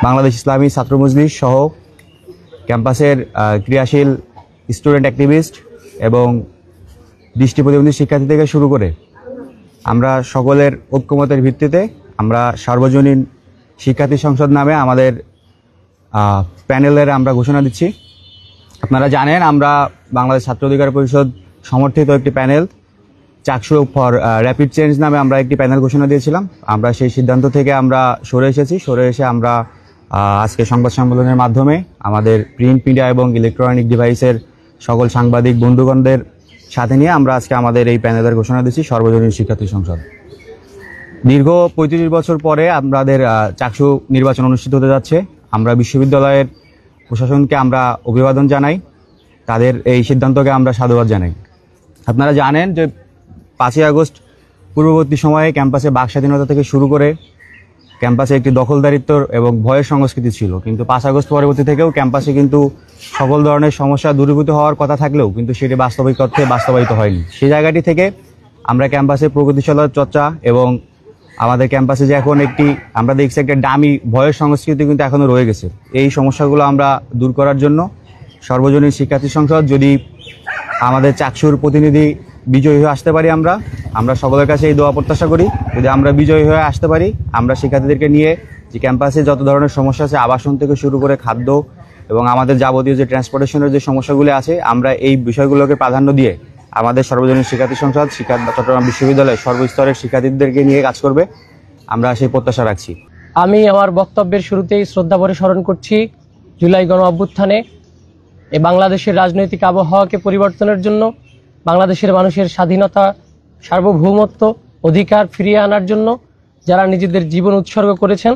বাংলাদেশ ইসলামী ছাত্র মজলিস সহ ক্যাম্পাসের ক্রিয়াশীল স্টুডেন্ট অ্যাক্টিভিস্ট এবং দৃষ্টি প্রতিবন্ধী শিক্ষার্থী থেকে শুরু করে আমরা সকলের ঐক্যমতের ভিত্তিতে আমরা সার্বজনীন শিক্ষার্থী সংসদ নামে আমাদের প্যানেলের আমরা ঘোষণা দিচ্ছি। আপনারা জানেন আমরা বাংলাদেশ ছাত্র অধিকার পরিষদ সমর্থিত একটি panel Chaksu for rapid change নামে আমরা একটি প্যানেল ঘোষণা দিয়েছিলাম। আমরা সেই সিদ্ধান্ত থেকে আমরা সরে এসে আমরা আজকে সংবাদ সম্মেলনের মাধ্যমে আমাদের প্রিন্ট মিডিয়া এবং ইলেকট্রনিক ডিভাইসের সকল সাংবাদিক বন্ধুগণদের সাথে নিয়ে আমরা আজকে আমাদের এই প্যানেলের ঘোষণা দিচ্ছি সর্বজনীন শিক্ষার্থী সংসদ। দীর্ঘ ৩৫ বছর পরে আমাদের চাকসু নির্বাচন অনুষ্ঠিত হতে যাচ্ছে। আমরা বিশ্ববিদ্যালয়ের প্রশাসনকে আমরা অভিবাদন জানাই, তাদের এই সিদ্ধান্তকে আমরা সাধুবাদ জানাই। আপনারা জানেন যে 5ই আগস্ট পূর্ববর্তী সময়ে ক্যাম্পাসে বাক স্বাধীনতা থেকে শুরু করে ক্যাম্পাসে একটি দখলদারিত্ব এবং ভয়ের সংস্কৃতি ছিল, কিন্তু 5 আগস্ট পরবর্তী থেকেও ক্যাম্পাসে কিন্তু সকল ধরনের সমস্যা দূরীভূত হওয়ার কথা থাকলেও কিন্তু সেটি বাস্তবিক অর্থে বাস্তবায়িত হয়নি। সেই জায়গাটি থেকে আমরা ক্যাম্পাসে প্রগতিশীলতার চর্চা এবং আমাদের ক্যাম্পাসে যে এখন একটি আমরা দেখছি একটা ডামি ভয়ের সংস্কৃতি কিন্তু এখনও রয়ে গেছে। এই সমস্যাগুলো আমরা দূর করার জন্য সর্বজনীন শিক্ষার্থী সংসদ যদি আমাদের চাকসুর প্রতিনিধি বিজয়ী হয়ে আসতে পারি, আমরা সকলের কাছে এই দোয়া প্রত্যাশা করি। যদি আমরা বিজয়ী হয়ে আসতে পারি, আমরা শিক্ষার্থীদেরকে নিয়ে যে ক্যাম্পাসে যত ধরনের সমস্যা আছে আবাসন থেকে শুরু করে খাদ্য এবং আমাদের যাবতীয় যে ট্রান্সপোর্টেশনের যে সমস্যাগুলি আছে, আমরা এই বিষয়গুলোকে প্রাধান্য দিয়ে আমাদের সর্বজনীন শিক্ষার্থী সংসদ চট্টগ্রাম বিশ্ববিদ্যালয়ের সর্বস্তরের শিক্ষার্থীদেরকে নিয়ে কাজ করবে, আমরা সেই প্রত্যাশা রাখছি। আমি আমার বক্তব্যের শুরুতেই শ্রদ্ধা ভরে স্মরণ করছি জুলাই গণ অভ্যুত্থানে এই বাংলাদেশের রাজনৈতিক আবহাওয়াকে পরিবর্তনের জন্য, বাংলাদেশের মানুষের স্বাধীনতা, সার্বভৌমত্ব, অধিকার ফিরিয়ে আনার জন্য যারা নিজেদের জীবন উৎসর্গ করেছেন,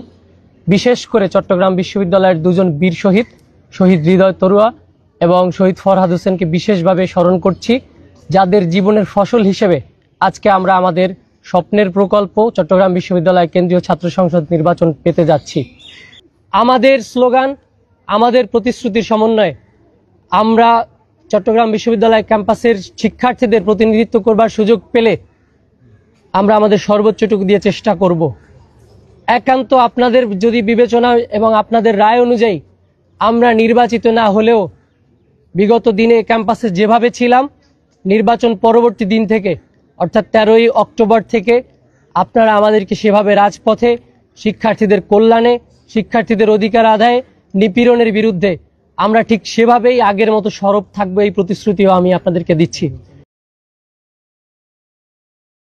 বিশেষ করে চট্টগ্রাম বিশ্ববিদ্যালয়ের দুজন বীর শহীদ হৃদয় তরুয়া এবং শহীদ ফরহাদ হোসেনকে বিশেষভাবে স্মরণ করছি, যাদের জীবনের ফসল হিসেবে আজকে আমরা আমাদের স্বপ্নের প্রকল্প চট্টগ্রাম বিশ্ববিদ্যালয় কেন্দ্রীয় ছাত্র সংসদ নির্বাচন পেতে যাচ্ছি। আমাদের স্লোগান, আমাদের প্রতিশ্রুতির সমন্বয়ে আমরা চট্টগ্রাম বিশ্ববিদ্যালয় ক্যাম্পাসের শিক্ষার্থীদের প্রতিনিধিত্ব করবার সুযোগ পেলে আমরা আমাদের সর্বোচ্চটুকু দিয়ে চেষ্টা করব। একান্ত আপনাদের যদি বিবেচনা এবং আপনাদের রায় অনুযায়ী আমরা নির্বাচিত না হলেও বিগত দিনে ক্যাম্পাসে যেভাবে ছিলাম, নির্বাচন পরবর্তী দিন থেকে অর্থাৎ 13ই অক্টোবর থেকে আপনারা আমাদেরকে সেভাবে রাজপথে শিক্ষার্থীদের কল্যাণে, শিক্ষার্থীদের অধিকার আদায়ে, নিপীড়নের বিরুদ্ধে আমরা ঠিক সেভাবেই আগের মতো সরব থাকবো, এই প্রতিশ্রুতিও আমি আপনাদেরকে দিচ্ছি।